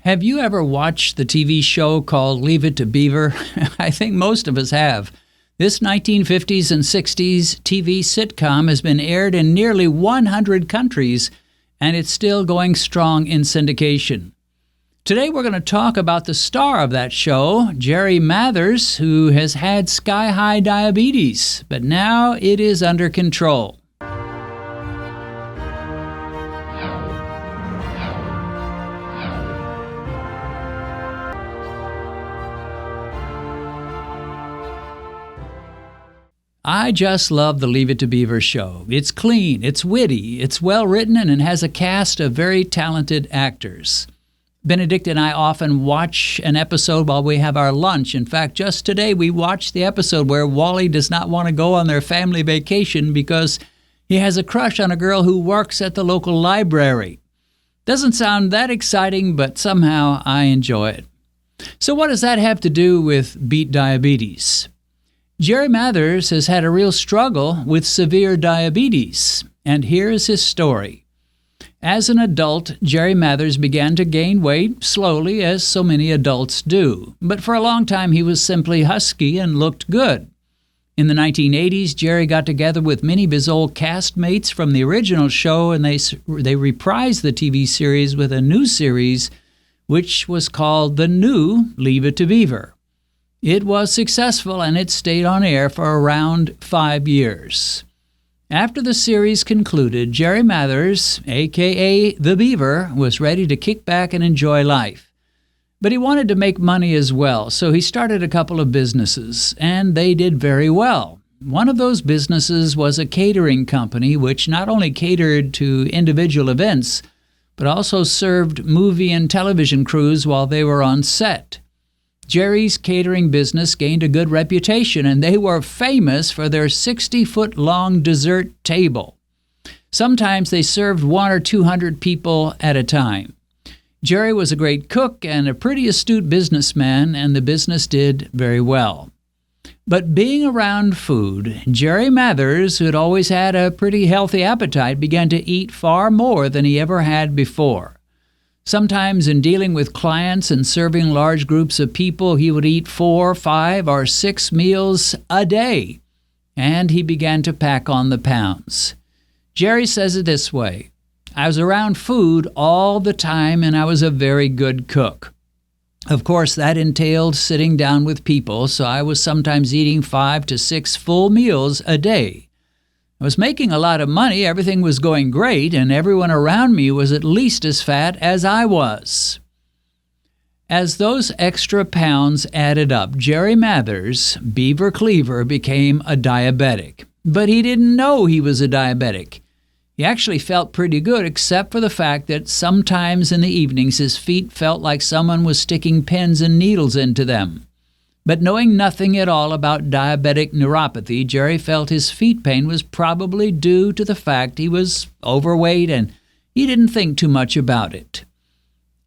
Have you ever watched the TV show called Leave It to Beaver? I think most of us have. This 1950s and 60s TV sitcom has been aired in nearly 100 countries, and it's still going strong in syndication. Today we're going to talk about the star of that show, Jerry Mathers, who has had sky-high diabetes, but now it is under control. I just love the Leave It to Beaver show. It's clean, it's witty, it's well-written, and has a cast of very talented actors. Benedict and I often watch an episode while we have our lunch. In fact, just today we watched the episode where Wally does not want to go on their family vacation because he has a crush on a girl who works at the local library. Doesn't sound that exciting, but somehow I enjoy it. So what does that have to do with beat diabetes? Jerry Mathers has had a real struggle with severe diabetes, and here's his story. As an adult, Jerry Mathers began to gain weight slowly, as so many adults do. But for a long time, he was simply husky and looked good. In the 1980s, Jerry got together with many of his old castmates from the original show, and they reprised the TV series with a new series, which was called The New Leave It to Beaver. It was successful, and it stayed on air for around 5 years. After the series concluded, Jerry Mathers, a.k.a. the Beaver, was ready to kick back and enjoy life. But he wanted to make money as well, so he started a couple of businesses, and they did very well. One of those businesses was a catering company which not only catered to individual events, but also served movie and television crews while they were on set. Jerry's catering business gained a good reputation, and they were famous for their 60-foot-long dessert table. Sometimes they served 100 or 200 people at a time. Jerry was a great cook and a pretty astute businessman, and the business did very well. But being around food, Jerry Mathers, who had always had a pretty healthy appetite, began to eat far more than he ever had before. Sometimes in dealing with clients and serving large groups of people, he would eat 4, 5, or 6 meals a day, and he began to pack on the pounds. Jerry says it this way: I was around food all the time, and I was a very good cook. Of course, that entailed sitting down with people, so I was sometimes eating 5 to 6 full meals a day. I was making a lot of money, everything was going great, and everyone around me was at least as fat as I was. As those extra pounds added up, Jerry Mathers, Beaver Cleaver, became a diabetic. But he didn't know he was a diabetic. He actually felt pretty good, except for the fact that sometimes in the evenings his feet felt like someone was sticking pins and needles into them. But knowing nothing at all about diabetic neuropathy, Jerry felt his feet pain was probably due to the fact he was overweight, and he didn't think too much about it.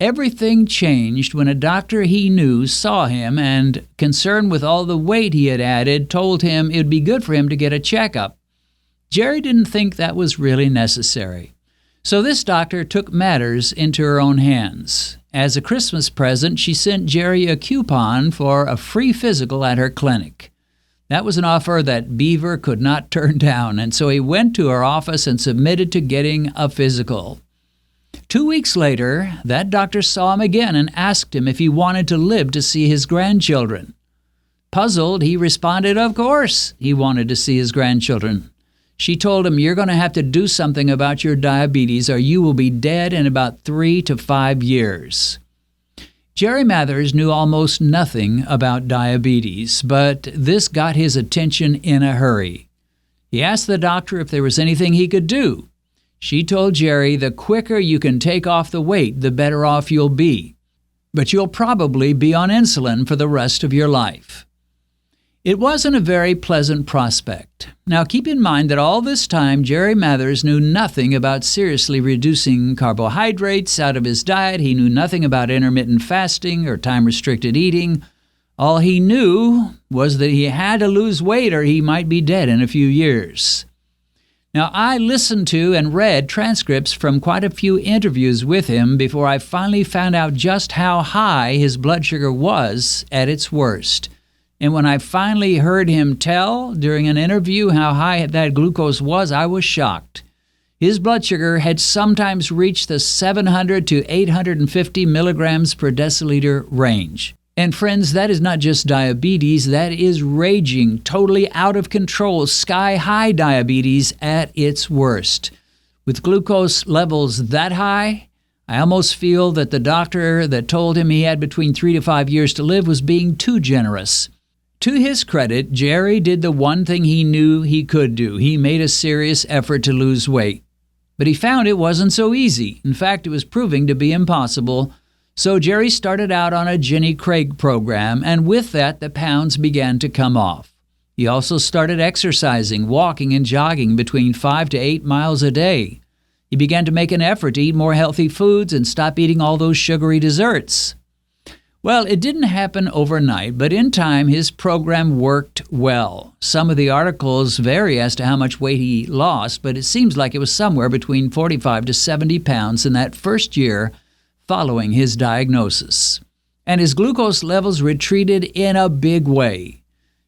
Everything changed when a doctor he knew saw him and, concerned with all the weight he had added, told him it would be good for him to get a checkup. Jerry didn't think that was really necessary. So this doctor took matters into her own hands. As a Christmas present, she sent Jerry a coupon for a free physical at her clinic. That was an offer that Beaver could not turn down, and so he went to her office and submitted to getting a physical. 2 weeks later, that doctor saw him again and asked him if he wanted to live to see his grandchildren. Puzzled, he responded, of course he wanted to see his grandchildren. She told him, you're going to have to do something about your diabetes or you will be dead in about 3 to 5 years. Jerry Mathers knew almost nothing about diabetes, but this got his attention in a hurry. He asked the doctor if there was anything he could do. She told Jerry, the quicker you can take off the weight, the better off you'll be. But you'll probably be on insulin for the rest of your life. It wasn't a very pleasant prospect. Now keep in mind that all this time Jerry Mathers knew nothing about seriously reducing carbohydrates out of his diet. He knew nothing about intermittent fasting or time-restricted eating. All he knew was that he had to lose weight or he might be dead in a few years. Now, I listened to and read transcripts from quite a few interviews with him before I finally found out just how high his blood sugar was at its worst. And when I finally heard him tell during an interview how high that glucose was, I was shocked. His blood sugar had sometimes reached the 700 to 850 milligrams per deciliter range. And friends, that is not just diabetes, that is raging, totally out of control, sky-high diabetes at its worst. With glucose levels that high, I almost feel that the doctor that told him he had between 3 to 5 years to live was being too generous. To his credit, Jerry did the one thing he knew he could do. He made a serious effort to lose weight. But he found it wasn't so easy. In fact, it was proving to be impossible. So Jerry started out on a Jenny Craig program, and with that, the pounds began to come off. He also started exercising, walking and jogging between 5 to 8 miles a day. He began to make an effort to eat more healthy foods and stop eating all those sugary desserts. Well, it didn't happen overnight, but in time, his program worked well. Some of the articles vary as to how much weight he lost, but it seems like it was somewhere between 45 to 70 pounds in that first year following his diagnosis. And his glucose levels retreated in a big way.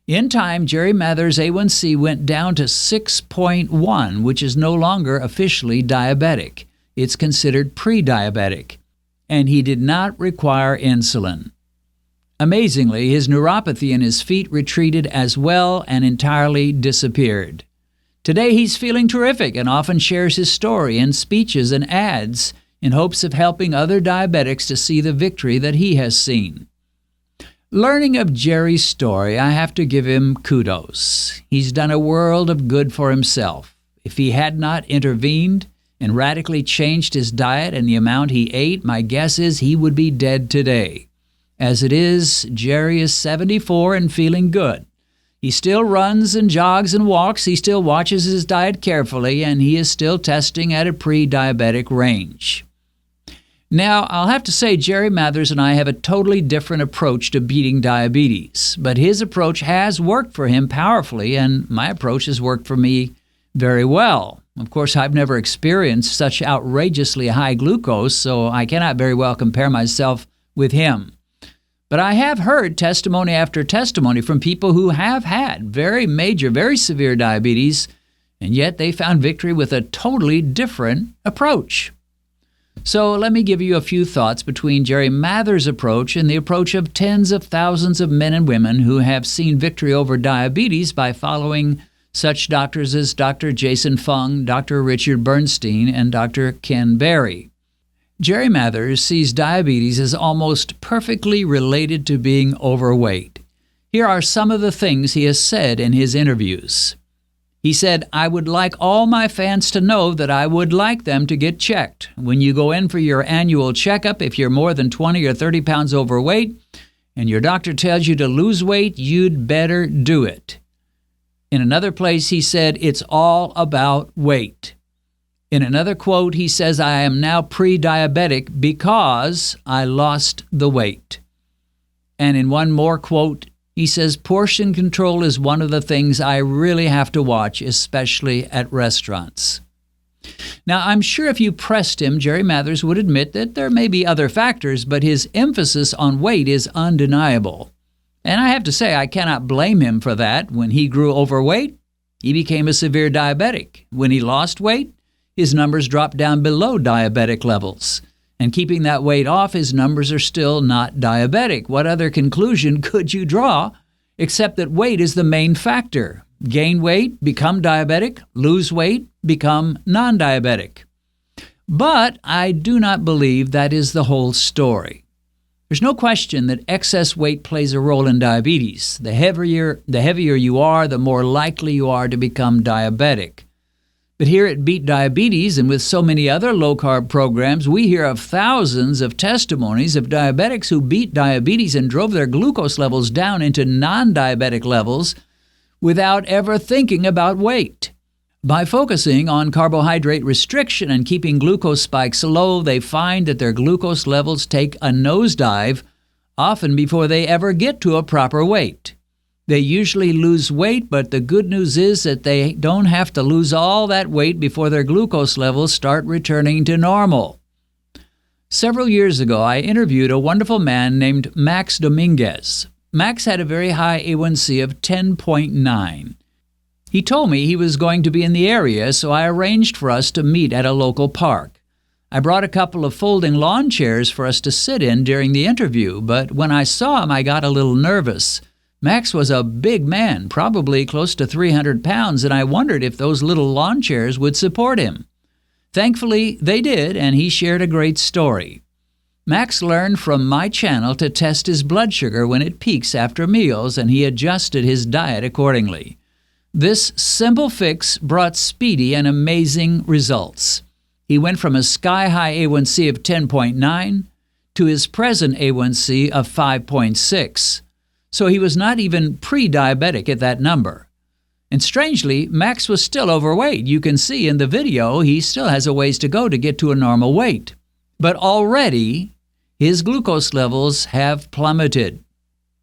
In time, Jerry Mather's A1C went down to 6.1, which is no longer officially diabetic. It's considered pre-diabetic. And he did not require insulin. Amazingly, his neuropathy in his feet retreated as well and entirely disappeared. Today, he's feeling terrific and often shares his story in speeches and ads in hopes of helping other diabetics to see the victory that he has seen. Learning of Jerry's story, I have to give him kudos. He's done a world of good for himself. If he had not intervened and radically changed his diet and the amount he ate, my guess is he would be dead today. As it is, Jerry is 74 and feeling good. He still runs and jogs and walks, he still watches his diet carefully, and he is still testing at a pre-diabetic range. Now, I'll have to say Jerry Mathers and I have a totally different approach to beating diabetes, but his approach has worked for him powerfully, and my approach has worked for me very well. Of course, I've never experienced such outrageously high glucose, so I cannot very well compare myself with him. But I have heard testimony after testimony from people who have had very major, very severe diabetes, and yet they found victory with a totally different approach. So let me give you a few thoughts between Jerry Mather's approach and the approach of tens of thousands of men and women who have seen victory over diabetes by following such doctors as Dr. Jason Fung, Dr. Richard Bernstein, and Dr. Ken Berry. Jerry Mathers sees diabetes as almost perfectly related to being overweight. Here are some of the things he has said in his interviews. He said, "I would like all my fans to know that I would like them to get checked. When you go in for your annual checkup, if you're more than 20 or 30 pounds overweight and your doctor tells you to lose weight, you'd better do it." In another place, he said, "It's all about weight." In another quote, he says, "I am now pre-diabetic because I lost the weight." And in one more quote, he says, "Portion control is one of the things I really have to watch, especially at restaurants." Now, I'm sure if you pressed him, Jerry Mathers would admit that there may be other factors, but his emphasis on weight is undeniable. And I have to say, I cannot blame him for that. When he grew overweight, he became a severe diabetic. When he lost weight, his numbers dropped down below diabetic levels. And keeping that weight off, his numbers are still not diabetic. What other conclusion could you draw except that weight is the main factor? Gain weight, become diabetic. Lose weight, become non-diabetic. But I do not believe that is the whole story. There's no question that excess weight plays a role in diabetes. The heavier you are, the more likely you are to become diabetic. But here at Beat Diabetes and with so many other low-carb programs, we hear of thousands of testimonies of diabetics who beat diabetes and drove their glucose levels down into non-diabetic levels without ever thinking about weight. By focusing on carbohydrate restriction and keeping glucose spikes low, they find that their glucose levels take a nosedive, often before they ever get to a proper weight. They usually lose weight, but the good news is that they don't have to lose all that weight before their glucose levels start returning to normal. Several years ago, I interviewed a wonderful man named Max Dominguez. Max had a very high A1C of 10.9. He told me he was going to be in the area, so I arranged for us to meet at a local park. I brought a couple of folding lawn chairs for us to sit in during the interview, but when I saw him, I got a little nervous. Max was a big man, probably close to 300 pounds, and I wondered if those little lawn chairs would support him. Thankfully, they did, and he shared a great story. Max learned from my channel to test his blood sugar when it peaks after meals, and he adjusted his diet accordingly. This simple fix brought speedy and amazing results. He went from a sky-high A1C of 10.9 to his present A1C of 5.6. So he was not even pre-diabetic at that number. And strangely, Max was still overweight. You can see in the video he still has a ways to go to get to a normal weight. But already, his glucose levels have plummeted.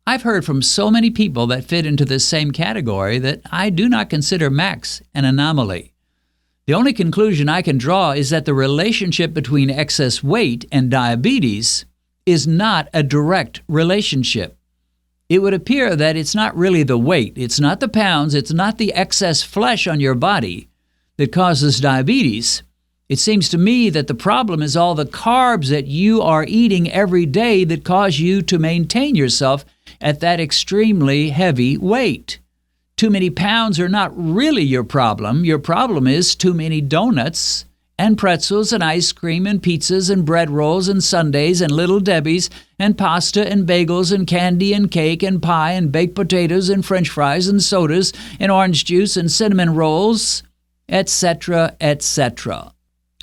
I've heard from so many people that fit into this same category that I do not consider Max an anomaly. The only conclusion I can draw is that the relationship between excess weight and diabetes is not a direct relationship. It would appear that it's not really the weight, it's not the pounds, it's not the excess flesh on your body that causes diabetes. It seems to me that the problem is all the carbs that you are eating every day that cause you to maintain yourself at that extremely heavy weight. Too many pounds are not really your problem. Your problem is too many donuts and pretzels and ice cream and pizzas and bread rolls and sundaes and Little Debbies and pasta and bagels and candy and cake and pie and baked potatoes and french fries and sodas and orange juice and cinnamon rolls, etc., etc.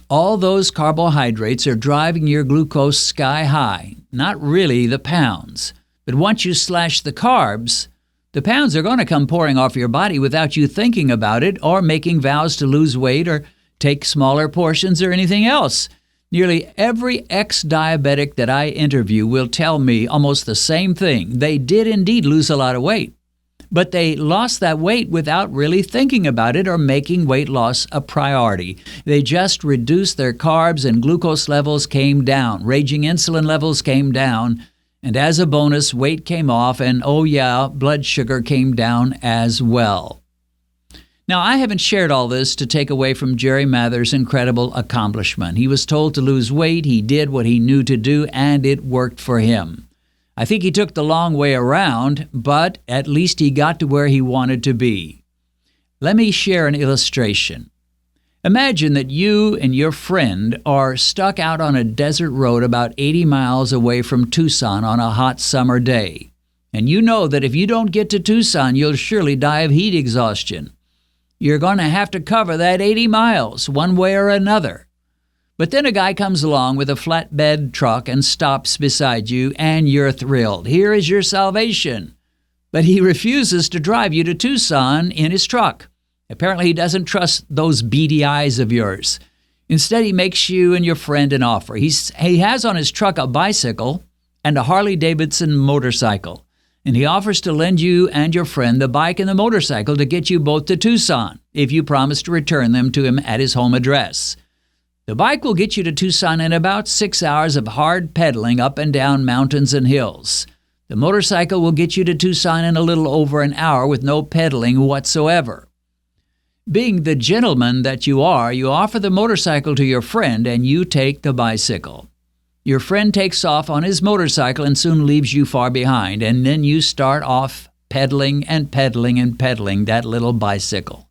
All those carbohydrates are driving your glucose sky high, not really the pounds. But once you slash the carbs, the pounds are going to come pouring off your body without you thinking about it or making vows to lose weight or take smaller portions or anything else. Nearly every ex-diabetic that I interview will tell me almost the same thing. They did indeed lose a lot of weight, but they lost that weight without really thinking about it or making weight loss a priority. They just reduced their carbs and glucose levels came down. Raging insulin levels came down. And as a bonus, weight came off, and oh yeah, blood sugar came down as well. Now, I haven't shared all this to take away from Jerry Mather's incredible accomplishment. He was told to lose weight, he did what he knew to do, and it worked for him. I think he took the long way around, but at least he got to where he wanted to be. Let me share an illustration. Imagine that you and your friend are stuck out on a desert road about 80 miles away from Tucson on a hot summer day. And you know that if you don't get to Tucson, you'll surely die of heat exhaustion. You're going to have to cover that 80 miles one way or another. But then a guy comes along with a flatbed truck and stops beside you, and you're thrilled. Here is your salvation. But he refuses to drive you to Tucson in his truck. Apparently, he doesn't trust those beady eyes of yours. Instead, he makes you and your friend an offer. He has on his truck a bicycle and a Harley-Davidson motorcycle, and he offers to lend you and your friend the bike and the motorcycle to get you both to Tucson if you promise to return them to him at his home address. The bike will get you to Tucson in about 6 hours of hard pedaling up and down mountains and hills. The motorcycle will get you to Tucson in a little over an hour with no pedaling whatsoever. Being the gentleman that you are, you offer the motorcycle to your friend and you take the bicycle. Your friend takes off on his motorcycle and soon leaves you far behind, and then you start off pedaling and pedaling and pedaling that little bicycle.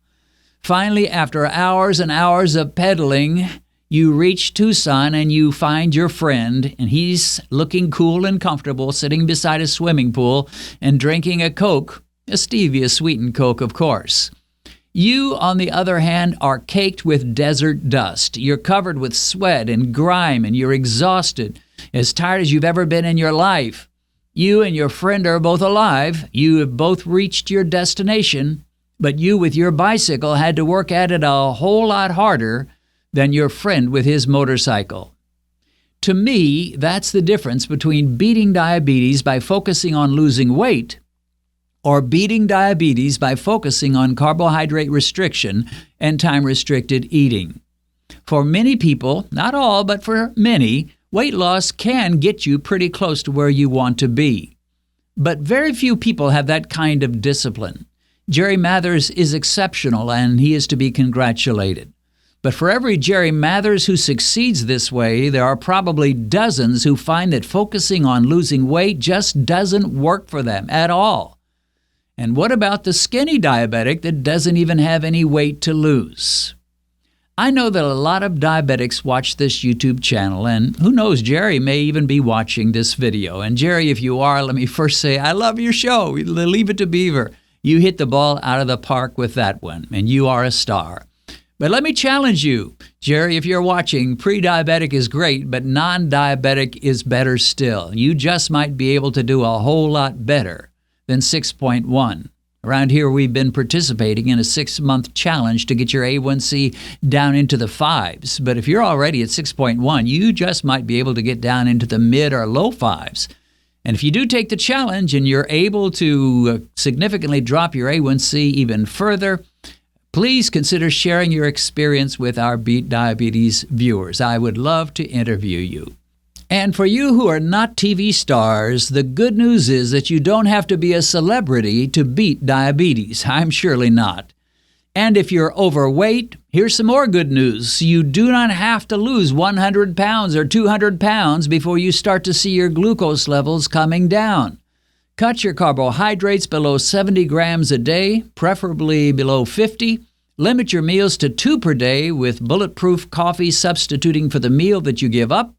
Finally, after hours and hours of pedaling, you reach Tucson and you find your friend, and he's looking cool and comfortable sitting beside a swimming pool and drinking a Coke, a stevia-sweetened Coke, of course. You, on the other hand, are caked with desert dust. You're covered with sweat and grime, and you're exhausted, as tired as you've ever been in your life. You and your friend are both alive. You have both reached your destination, but you with your bicycle had to work at it a whole lot harder than your friend with his motorcycle. To me, that's the difference between beating diabetes by focusing on losing weight or beating diabetes by focusing on carbohydrate restriction and time-restricted eating. For many people, not all, but for many, weight loss can get you pretty close to where you want to be. But very few people have that kind of discipline. Jerry Mathers is exceptional, and he is to be congratulated. But for every Jerry Mathers who succeeds this way, there are probably dozens who find that focusing on losing weight just doesn't work for them at all. And what about the skinny diabetic that doesn't even have any weight to lose? I know that a lot of diabetics watch this YouTube channel, and who knows, Jerry may even be watching this video. And Jerry, if you are, let me first say, I love your show, Leave It to Beaver. You hit the ball out of the park with that one, and you are a star. But let me challenge you, Jerry, if you're watching, pre-diabetic is great, but non-diabetic is better still. You just might be able to do a whole lot better than 6.1. Around here, we've been participating in a 6-month challenge to get your A1C down into the 5s. But if you're already at 6.1, you just might be able to get down into the mid or low 5s. And if you do take the challenge and you're able to significantly drop your A1C even further, please consider sharing your experience with our Beat Diabetes viewers. I would love to interview you. And for you who are not TV stars, the good news is that you don't have to be a celebrity to beat diabetes. I'm surely not. And if you're overweight, here's some more good news. You do not have to lose 100 pounds or 200 pounds before you start to see your glucose levels coming down. Cut your carbohydrates below 70 grams a day, preferably below 50. Limit your meals to 2 per day with bulletproof coffee substituting for the meal that you give up.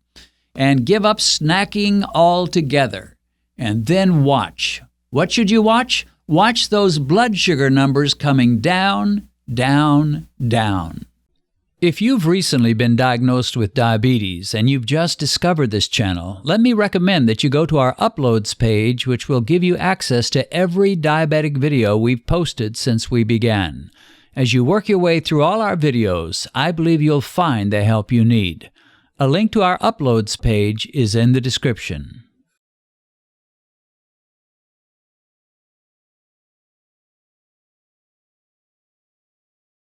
And give up snacking altogether. And then watch. What should you watch? Watch those blood sugar numbers coming down, down, down. If you've recently been diagnosed with diabetes and you've just discovered this channel, let me recommend that you go to our Uploads page, which will give you access to every diabetic video we've posted since we began. As you work your way through all our videos, I believe you'll find the help you need. A link to our Uploads page is in the description.